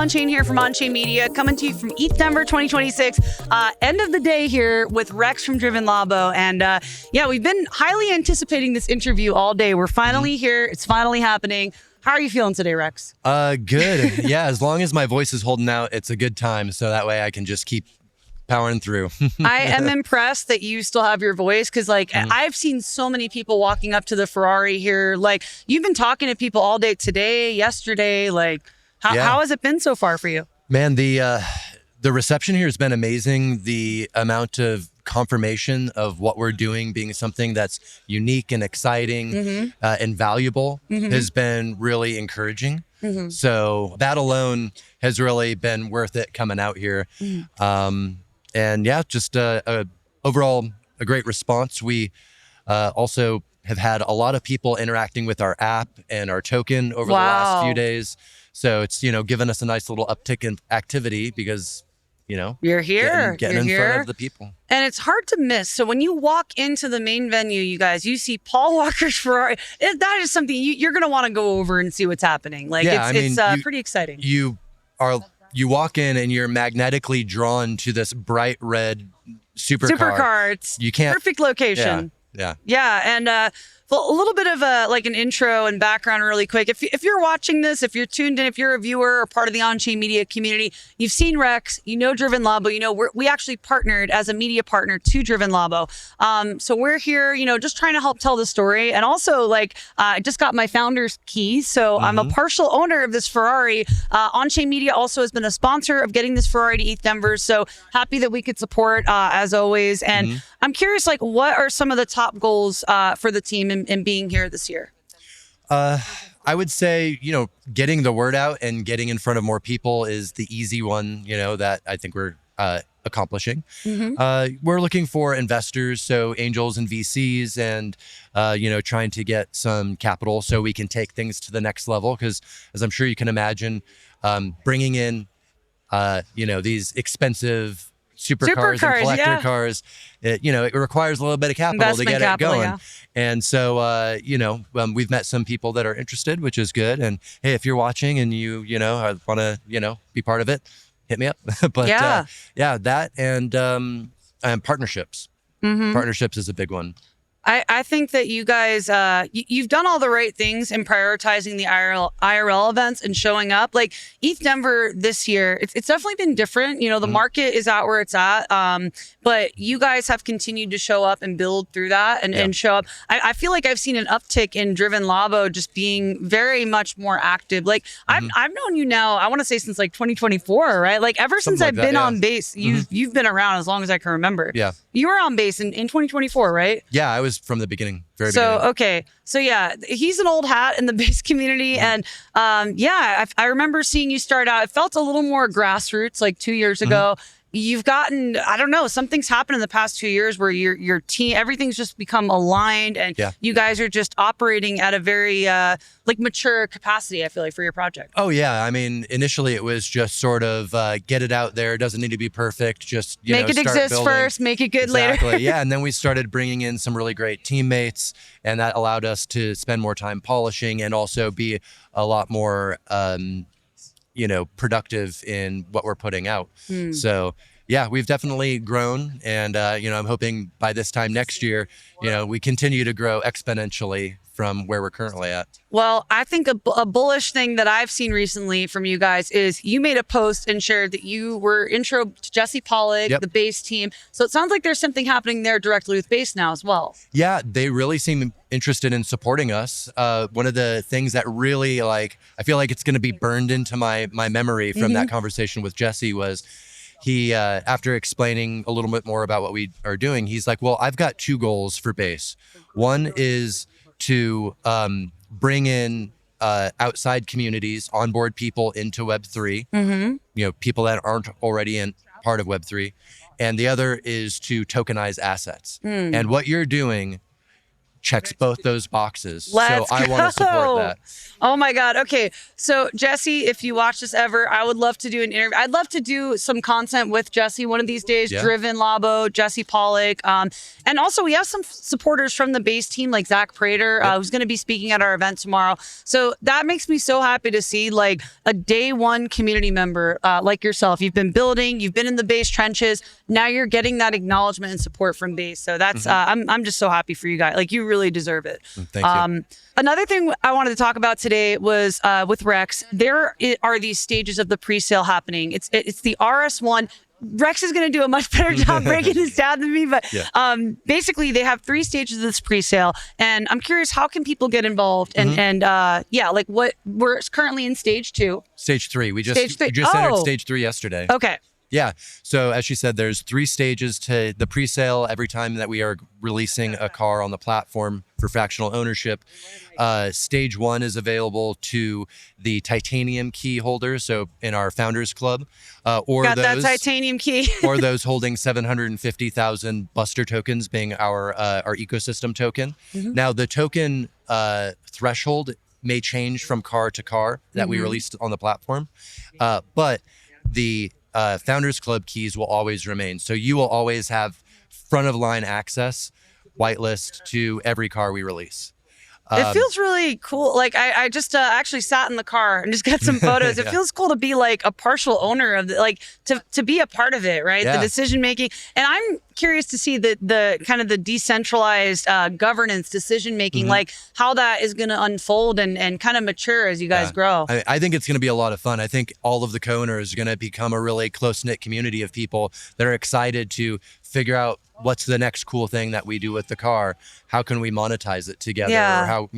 Onchain here from Onchain Media, coming to you from ETH Denver 2026. End of the day here with Rex from DRVN Labo. And yeah, we've been highly anticipating this interview all day. We're finally here. It's finally happening. How are you feeling today, Rex? Good. Yeah, as long as my voice is holding out, it's a good time. So that way I can just keep powering through. I am impressed that you still have your voice because I've seen so many people walking up to the Ferrari here. Like, you've been talking to people all day today, yesterday. Like, how has it been so far for you? Man, the reception here has been amazing. The amount of confirmation of what we're doing being something that's unique and exciting and valuable has been really encouraging. So that alone has really been worth it coming out here. And yeah, just overall a great response. We also have had a lot of people interacting with our app and our token over the last few days. So it's, given us a nice little uptick in activity because, you're here, getting in front of the people. And it's hard to miss. So when you walk into the main venue, you guys, you see Paul Walker's Ferrari. That is something you're going to want to go over and see what's happening. Like, it's pretty exciting. You walk in and you're magnetically drawn to this bright red supercar. You can't. Perfect location. Yeah. And well, a little bit of an intro and background really quick. If you're watching this, if you're tuned in, if you're a viewer or part of the Onchain Media community, you've seen Rex, DRVN Labo, we actually partnered as a media partner to DRVN Labo. So we're here, just trying to help tell the story. And also I just got my founder's keys. So I'm a partial owner of this Ferrari. Onchain Media also has been a sponsor of getting this Ferrari to ETH Denver. So happy that we could support as always. And I'm curious, what are some of the top goals for the team in being here this year? I would say, getting the word out and getting in front of more people is the easy one, that I think we're accomplishing. We're looking for investors, so angels and VCs, and, trying to get some capital so we can take things to the next level. Because as I'm sure you can imagine, bringing in, these expensive supercars and collector cars, it requires a little bit of capital to get it going. Yeah. And so, we've met some people that are interested, which is good. And hey, if you're watching and you want to, be part of it, hit me up. But that and partnerships. Partnerships is a big one. I think that you guys, you've done all the right things in prioritizing the IRL events and showing up. Like ETH Denver this year, it's definitely been different. The market is at where it's at, but you guys have continued to show up and build through that and show up. I feel like I've seen an uptick in DRVN Labo just being very much more active. Like I've known you now, I want to say since 2024, right? Like ever since I've been on base, you've been around as long as I can remember. Yeah. You were on base in 2024, right? Yeah, I was from the beginning, very beginning. Okay. So yeah, he's an old hat in the base community. And I remember seeing you start out, it felt a little more grassroots 2 years ago. You've gotten, I don't know, something's happened in the past 2 years where your team, everything's just become aligned and you guys are just operating at a very mature capacity, I feel like, for your project. Oh yeah. I mean, initially it was just sort of get it out there. It doesn't need to be perfect. Just, make it exist building. First, make it good later. Yeah. And then we started bringing in some really great teammates, and that allowed us to spend more time polishing and also be a lot more, productive in what we're putting out. So yeah, we've definitely grown. And, I'm hoping by this time next year, we continue to grow exponentially from where we're currently at. Well, I think a bullish thing that I've seen recently from you guys is you made a post and shared that you were intro to Jesse Pollock, the base team. So it sounds like there's something happening there directly with base now as well. Yeah, they really seem interested in supporting us. One of the things that really I feel like it's going to be burned into my memory from that conversation with Jesse was he, after explaining a little bit more about what we are doing, he's like, well, I've got two goals for base. One is to bring in outside communities, onboard people into Web3, people that aren't already in part of Web3. And the other is to tokenize assets. And what you're doing checks both those boxes. Let's so I want to support that. Oh my God. Okay. So Jesse, if you watch this ever, I would love to do an interview. I'd love to do some content with Jesse one of these days. Yeah. DRVN Labo, Jesse Pollock. And also we have some supporters from the base team like Zach Prater, who's going to be speaking at our event tomorrow. So that makes me so happy to see like a day one community member like yourself. You've been building, you've been in the base trenches. Now you're getting that acknowledgement and support from base. So that's, I'm just so happy for you guys. Like you really deserve it. Thank you. Another thing I wanted to talk about today was with Rex. There are these stages of the pre-sale happening. It's the RS1. Rex is going to do a much better job breaking this down than me, but basically they have 3 stages of this pre-sale, and I'm curious, how can people get involved? And like what we're currently in stage 2. Stage 3. We just Stage 3. entered stage 3 yesterday. Okay. Yeah. So as she said, there's 3 stages to the pre-sale every time that we are releasing a car on the platform for fractional ownership. Stage 1 is available to the titanium key holders. So in our founders club, or Got those that titanium key. or those holding 750,000 Buster tokens, being our ecosystem token. Now the token threshold may change from car to car that we released on the platform, but the Founders Club keys will always remain. So you will always have front of line access, whitelist to every car we release. It feels really cool. Like I just actually sat in the car and just got some photos. It feels cool to be like a partial owner of like to be a part of it, right? Yeah. The decision making. And I'm curious to see the kind of the decentralized governance decision making, like how that is going to unfold and kind of mature as you guys grow. I think it's going to be a lot of fun. I think all of the co-owners are going to become a really close-knit community of people that are excited to figure out what's the next cool thing that we do with the car. How can we monetize it together? Or how,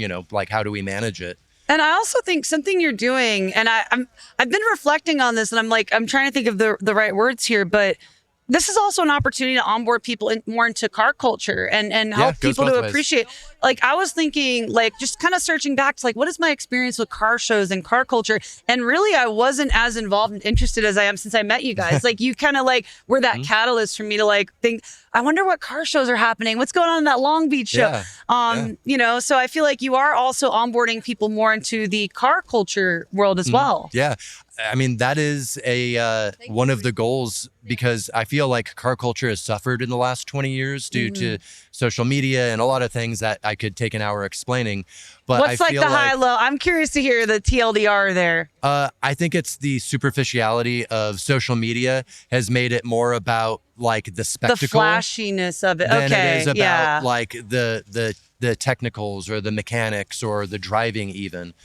how do we manage it? And I also think something you're doing, and I've been reflecting on this, and I'm trying to think of the right words here, but this is also an opportunity to onboard people more into car culture and help people to appreciate. Like I was thinking, like just kind of searching back to like, what is my experience with car shows and car culture? And really, I wasn't as involved and interested as I am since I met you guys. Like you kind of like were that catalyst for me to like think, I wonder what car shows are happening. What's going on in that Long Beach show? So I feel like you are also onboarding people more into the car culture world as well. Yeah. I mean, that is one of the goals, because I feel like car culture has suffered in the last 20 years due to social media and a lot of things that I could take an hour explaining. But what's like the high low? I'm curious to hear the TLDR there. I think it's the superficiality of social media has made it more about like the spectacle, the flashiness of it. Than it is about like the technicals or the mechanics or the driving even.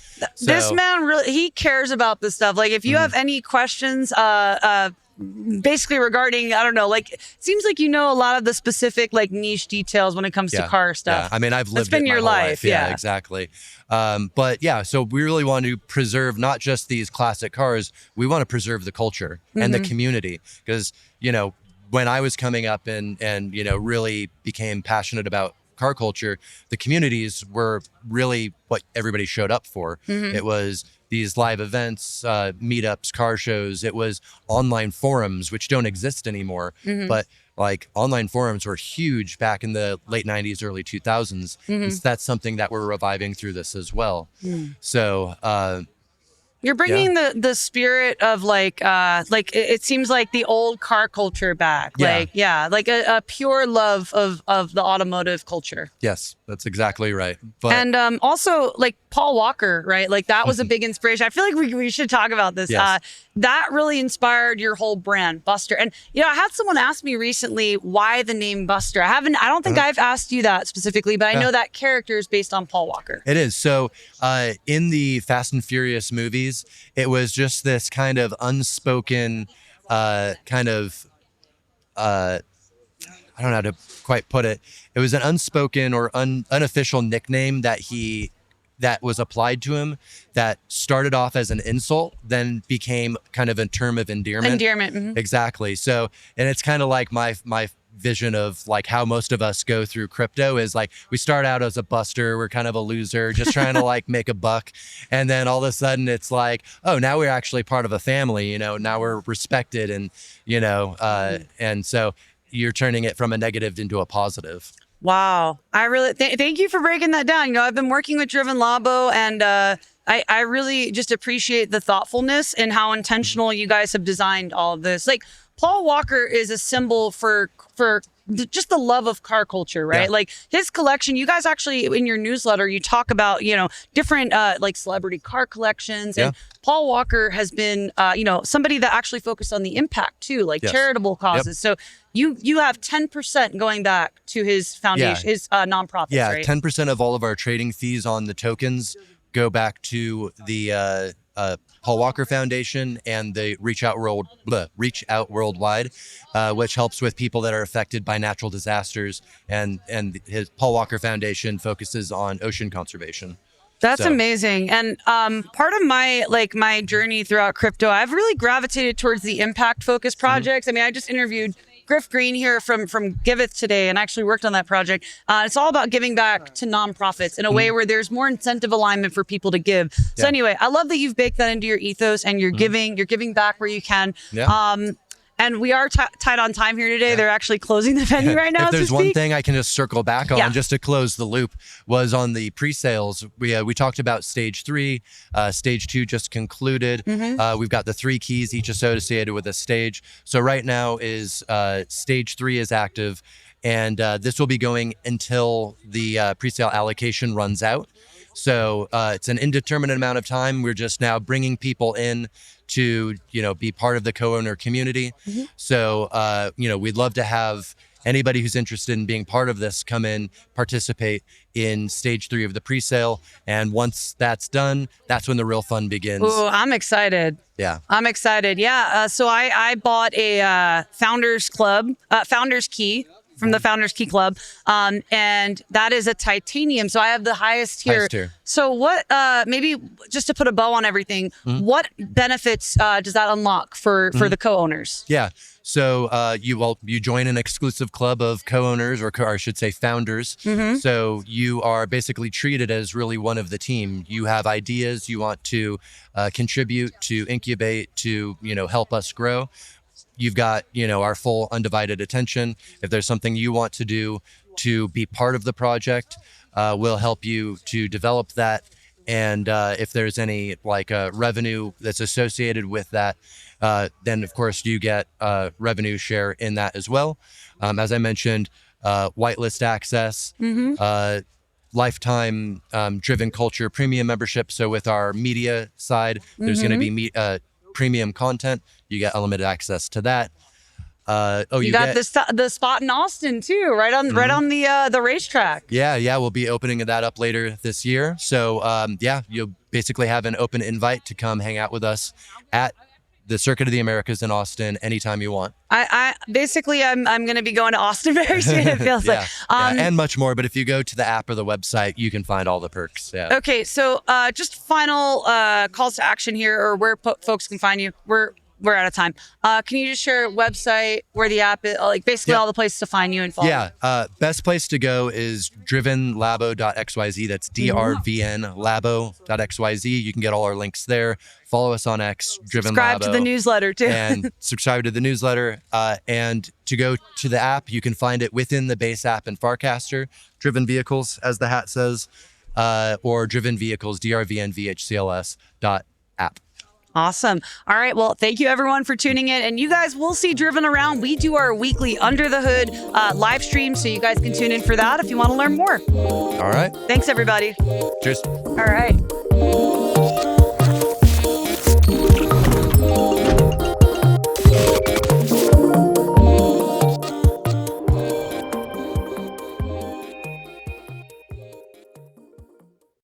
This man really, he cares about this stuff. Like if you have any questions, basically regarding, I don't know, like it seems like you know a lot of the specific like niche details when it comes to car stuff. I mean, I've lived That's been it my your whole life. Yeah, exactly. But yeah, so we really want to preserve not just these classic cars, we want to preserve the culture and the community, because, when I was coming up and really became passionate about car culture, the communities were really what everybody showed up for. It was these live events, meetups, car shows. It was online forums, which don't exist anymore. But like online forums were huge back in the late 90s, early 2000s. And that's something that we're reviving through this as well. So you're bringing the spirit of like it seems like the old car culture back. Like a pure love of the automotive culture. Yes, that's exactly right. But and also like Paul Walker, right? Like that was a big inspiration. I feel like we should talk about this. Yes. That really inspired your whole brand, Buster. And I had someone ask me recently why the name Buster. I don't think I've asked you that specifically, but I know that character is based on Paul Walker. It is. So in the Fast and Furious movies, it was just this kind of unspoken I don't know how to quite put it. It was an unspoken or unofficial nickname that was applied to him that started off as an insult, then became kind of a term of endearment. Exactly. So, and it's kind of like my vision of like how most of us go through crypto is like, we start out as a buster. We're kind of a loser, just trying to like make a buck. And then all of a sudden it's like, oh, now we're actually part of a family, now we're respected and, and so you're turning it from a negative into a positive. Wow. I really thank you for breaking that down. I've been working with DRVN Labo, and I really just appreciate the thoughtfulness and how intentional you guys have designed all of this. Like, Paul Walker is a symbol for just the love of car culture, right? Yeah. Like, his collection, you guys actually in your newsletter, you talk about, different like celebrity car collections. And Paul Walker has been, somebody that actually focused on the impact too, like charitable causes. So you have 10% going back to his foundation, his nonprofits, right? 10% of all of our trading fees on the tokens go back to the Paul Walker Foundation and the Reach Out Worldwide, which helps with people that are affected by natural disasters. And his Paul Walker Foundation focuses on ocean conservation. That's amazing. And part of my journey throughout crypto, I've really gravitated towards the impact focused projects. I mean, I just interviewed Griff Green here from Giveth today and actually worked on that project. It's all about giving back to nonprofits in a way where there's more incentive alignment for people to give. So anyway, I love that you've baked that into your ethos and you're giving back where you can. And we are tight on time here today. They're actually closing the venue right now. If there's one thing I can just circle back on, just to close the loop, was on the pre-sales. We talked about stage 3. Stage 2 just concluded. We've got the 3 keys, each associated with a stage. So right now is stage 3 is active, and this will be going until the pre-sale allocation runs out. So it's an indeterminate amount of time. We're just now bringing people in to, be part of the co-owner community. So, we'd love to have anybody who's interested in being part of this come in, participate in stage 3 of the pre-sale. And once that's done, that's when the real fun begins. Ooh, I'm excited. Yeah. I'm excited. Yeah. So I bought a Founders Key from the Founders Key Club. And that is a titanium. So I have the highest tier. So what, maybe just to put a bow on everything, what benefits does that unlock for the co-owners? Yeah. So you join an exclusive club of co-owners, or I should say founders. So you are basically treated as really one of the team. You have ideas you want to contribute, to incubate, to, help us grow. You've got, our full undivided attention. If there's something you want to do to be part of the project, we'll help you to develop that. And if there's any revenue that's associated with that, then of course you get revenue share in that as well. As I mentioned, whitelist access, lifetime driven culture premium membership. So with our media side, there's going to be premium content. You get unlimited access to that. You got the spot in Austin too, right on the racetrack. Yeah, we'll be opening that up later this year. So you'll basically have an open invite to come hang out with us at the Circuit of the Americas in Austin anytime you want. I'm going to be going to Austin very soon, it feels like. And much more. But if you go to the app or the website, you can find all the perks. Yeah. Okay, so just final calls to action here, or where folks can find you. We're out of time. Can you just share a website, where the app is, basically all the places to find you and follow? Yeah. Best place to go is drvnlabo.xyz. That's DRVN You can get all our links there. Follow us on X, DRVN Subscribe to the newsletter too. And subscribe to the newsletter. And to go to the app, you can find it within the base app in Farcaster, Driven Vehicles, as the hat says, or Driven Vehicles, drvnvhcls.app. Awesome. All right. Well, thank you everyone for tuning in. And you guys will see Driven around. We do our weekly Under the Hood live stream, so you guys can tune in for that if you want to learn more. All right. Thanks, everybody. Cheers. All right.